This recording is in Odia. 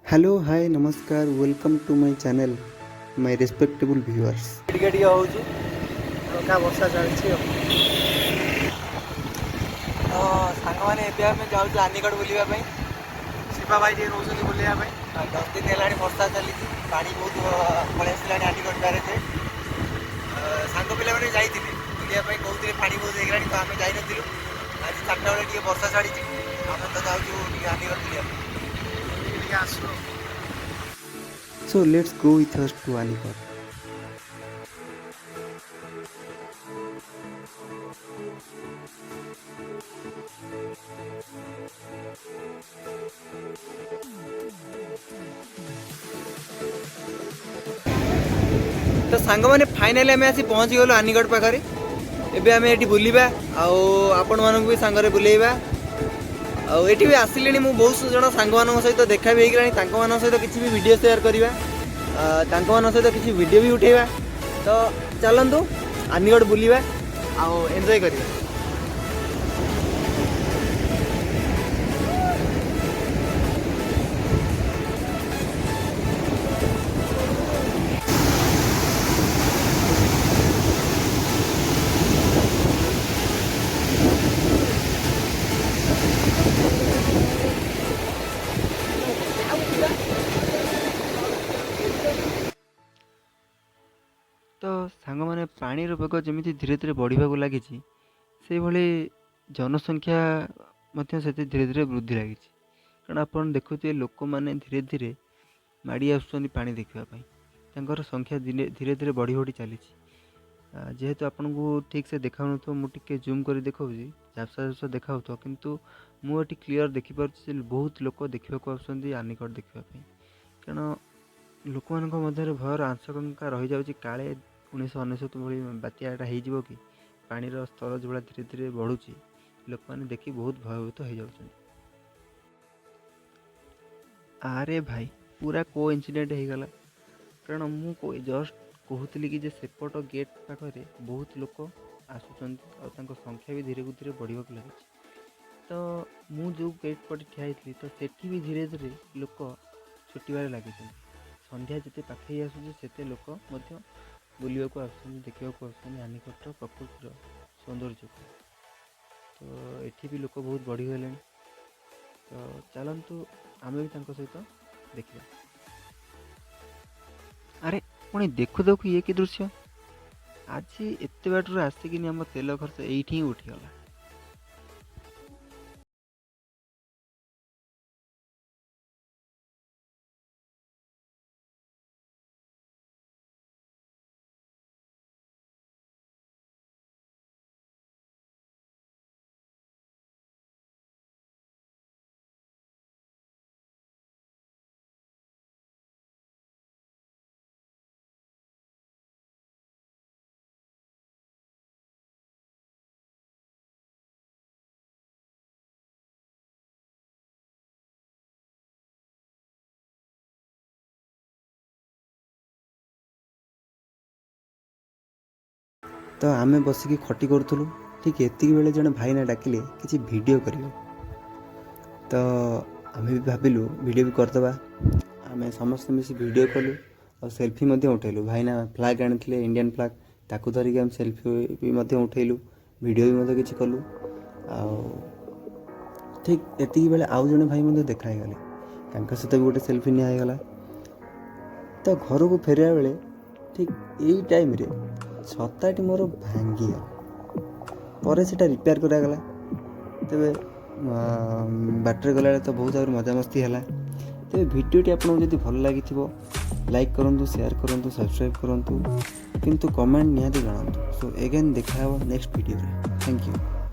हेलो हाय नमस्कार welcome to my channel my respectable viewers. ଟିକେ ଟିକେ ହେଉଛି ହଲକା ବର୍ଷା ଚାଲିଛି ଆଉ। ତ ସାଙ୍ଗମାନେ ଏବେ ଆମେ ଯାଉଛୁ ଆନିଗଡ଼ ବୁଲିବା ପାଇଁ। ଶିବା ଭାଇ ଟିକେ ରହୁଛନ୍ତି ବୁଲିବା ପାଇଁ। 10 ଦିନ ହେଲାଣି ବର୍ଷା ଚାଲିଛି, ପାଣି ବହୁତ ପଳେଇ ଆସିଲାଣି ଆନିଗଡ଼ ବ୍ୟାରେଜରେ। ସାଙ୍ଗ ପିଲାମାନେ ଯାଇଥିଲେ ବୁଲିବା ପାଇଁ, କହୁଥିଲେ ପାଣି ବହୁତ ହେଇଗଲାଣି, ତ ଆମେ ଯାଇନଥିଲୁ। ଆଜି 4ଟା ବେଳେ ଟିକେ ବର୍ଷା ଛାଡ଼ିଛି, ଆମେ ତ ଯାଉଛୁ ଟିକେ ଆନିଗଡ଼ ବୁଲିବା ପାଇଁ। ଟିକେ ଆସୁ। So let's go with us to Anikot। ତ ସାଙ୍ଗମାନେ ଫାଇନାଲି ଆମେ ଆସି ପହଞ୍ଚିଗଲୁ ଆନିଗଡ଼ ପାଖରେ। ଏବେ ଆମେ ଏଠି ବୁଲିବା ଆଉ ଆପଣମାନଙ୍କୁ ବି ସାଙ୍ଗରେ ବୁଲେଇବା। ଆଉ ଏଠି ବି ଆସିଲେଣି ମୁଁ ବହୁତ ଜଣ ସାଙ୍ଗମାନଙ୍କ ସହିତ ଦେଖା ବି ହେଇଗଲାଣି, ତାଙ୍କମାନଙ୍କ ସହିତ କିଛି ବି ଭିଡ଼ିଓ ସେୟାର କରିବା, ତାଙ୍କମାନଙ୍କ ସହିତ କିଛି ଭିଡ଼ିଓ ବି ଉଠାଇବା। ତ ଚାଲନ୍ତୁ ଆନିଗଡ଼ ବୁଲିବା ଆଉ ଏନ୍ଜୟ କରିବା। ତ ସାଙ୍ଗମାନେ ପାଣିର ବେଗ ଯେମିତି ଧୀରେ ଧୀରେ ବଢ଼ିବାକୁ ଲାଗିଛି, ସେଇଭଳି ଜନସଂଖ୍ୟା ମଧ୍ୟ ସେତେ ଧୀରେ ଧୀରେ ବୃଦ୍ଧି ଲାଗିଛି। କାରଣ ଆପଣ ଦେଖୁଥିବେ ଲୋକମାନେ ଧୀରେ ଧୀରେ ମାଡ଼ି ଆସୁଛନ୍ତି ପାଣି ଦେଖିବା ପାଇଁ, ତାଙ୍କର ସଂଖ୍ୟା ଧୀରେ ଧୀରେ ବଢ଼ି ବଢ଼ି ଚାଲିଛି। ଯେହେତୁ ଆପଣଙ୍କୁ ଠିକ୍ ସେ ଦେଖାଉନଥିବ, ମୁଁ ଟିକେ ଜୁମ୍ କରି ଦେଖାଉଛି, ଝାପ୍ସା ଝାପ୍ସା ଦେଖାଉଥିବ, କିନ୍ତୁ ମୁଁ ଏଠି କ୍ଲିଅର୍ ଦେଖିପାରୁଛି ଯେ ବହୁତ ଲୋକ ଦେଖିବାକୁ ଆସୁଛନ୍ତି ଆନିଗଡ଼ ଦେଖିବା ପାଇଁ। କାରଣ ଲୋକମାନଙ୍କ ମଧ୍ୟରେ ଭୟର ଆଶଙ୍କା ରହିଯାଉଛି, କାଳେ 1999 ଭଳି ବାତ୍ୟାଟା ହେଇଯିବ କି। ପାଣିର ସ୍ତର ଯେଉଁଭଳିଆ ଧୀରେ ଧୀରେ ବଢ଼ୁଛି, ଲୋକମାନେ ଦେଖି ବହୁତ ଭୟଭୀତ ହେଇଯାଉଛନ୍ତି। ଆରେ ଭାଇ ପୁରା କୋଇନ୍ସିଡେଣ୍ଟ ହେଇଗଲା। କାରଣ ମୁଁ ଜଷ୍ଟ କହୁଥିଲି କି ଯେ ସେପଟ ଗେଟ୍ ପାଖରେ ବହୁତ ଲୋକ ଆସୁଛନ୍ତି ଆଉ ତାଙ୍କ ସଂଖ୍ୟା ବି ଧୀରେ ଧୀରେ ବଢ଼ିବାକୁ ଲାଗିଛି। ତ ମୁଁ ଯେଉଁ ଗେଟ୍ ପଟେ ଠିଆ ହେଇଥିଲି, ତ ସେଠି ବି ଧୀରେ ଧୀରେ ଲୋକ ଛୁଟିବାରେ ଲାଗିଛନ୍ତି। ସନ୍ଧ୍ୟା ଯେତେ ପାଖେଇ ଆସୁଛି ସେତେ ଲୋକ ମଧ୍ୟ ବୁଲିବାକୁ ଆସୁଛନ୍ତି, ଦେଖିବାକୁ ଆସୁଛନ୍ତି ଆନିଗଡ଼ର ପ୍ରକୃତିର ସୌନ୍ଦର୍ଯ୍ୟକୁ। ତ ଏଠି ବି ଲୋକ ବହୁତ ବଢ଼ିଗଲେଣି। ତ ଚାଲନ୍ତୁ ଆମେ ବି ତାଙ୍କ ସହିତ ଦେଖିବା। ଆରେ ପୁଣି ଦେଖୁ ଦେଖୁ ଇଏ କି ଦୃଶ୍ୟ! ଆଜି ଏତେ ବାଟରୁ ଆସିକିନି ଆମ ତେଲ ଖର୍ଚ୍ଚ ଏଇଠି ହିଁ ଉଠିଗଲା। ତ ଆମେ ବସିକି ଖଟି କରୁଥିଲୁ, ଠିକ୍ ଏତିକି ବେଳେ ଜଣେ ଭାଇନା ଡାକିଲେ କିଛି ଭିଡ଼ିଓ କରିବ। ତ ଆମେ ବି ଭାବିଲୁ ଭିଡ଼ିଓ ବି କରିଦେବା। ଆମେ ସମସ୍ତେ ମିଶି ଭିଡ଼ିଓ କଲୁ ଆଉ ସେଲ୍ଫି ମଧ୍ୟ ଉଠାଇଲୁ। ଭାଇନା ଫ୍ଲାଗ୍ ଆଣିଥିଲେ, ଇଣ୍ଡିଆନ୍ ଫ୍ଲାଗ୍, ତାକୁ ଧରିକି ଆମେ ସେଲ୍ଫି ବି ମଧ୍ୟ ଉଠାଇଲୁ, ଭିଡ଼ିଓ ବି ମଧ୍ୟ କିଛି କଲୁ। ଆଉ ଠିକ୍ ଏତିକି ବେଳେ ଆଉ ଜଣେ ଭାଇ ମଧ୍ୟ ଦେଖା ହେଇଗଲେ, ତାଙ୍କ ସହିତ ବି ଗୋଟେ ସେଲ୍ଫି ନିଆ ହେଇଗଲା। ତ ଘରକୁ ଫେରିବା ବେଳେ ଠିକ୍ ଏଇ ଟାଇମ୍ରେ ଛତାଟି ମୋର ଭାଙ୍ଗିଗଲା। ପରେ ସେଇଟା ରିପେୟାର କରାଗଲା। ତେବେ ବାଟରେ ଗଲାବେଳେ ତ ବହୁତ ଆହୁରି ମଜାମସ୍ତି ହେଲା। ତେବେ ଭିଡ଼ିଓଟି ଆପଣଙ୍କୁ ଯଦି ଭଲ ଲାଗିଥିବ ଲାଇକ୍ କରନ୍ତୁ, ସେୟାର କରନ୍ତୁ, ସବସ୍କ୍ରାଇବ୍ କରନ୍ତୁ, କିନ୍ତୁ କମେଣ୍ଟ ନିହାତି ଜଣାନ୍ତୁ। ସୋ ଏଗେନ୍ ଦେଖା ହେବ ନେକ୍ସଟ ଭିଡ଼ିଓରେ। Thank you.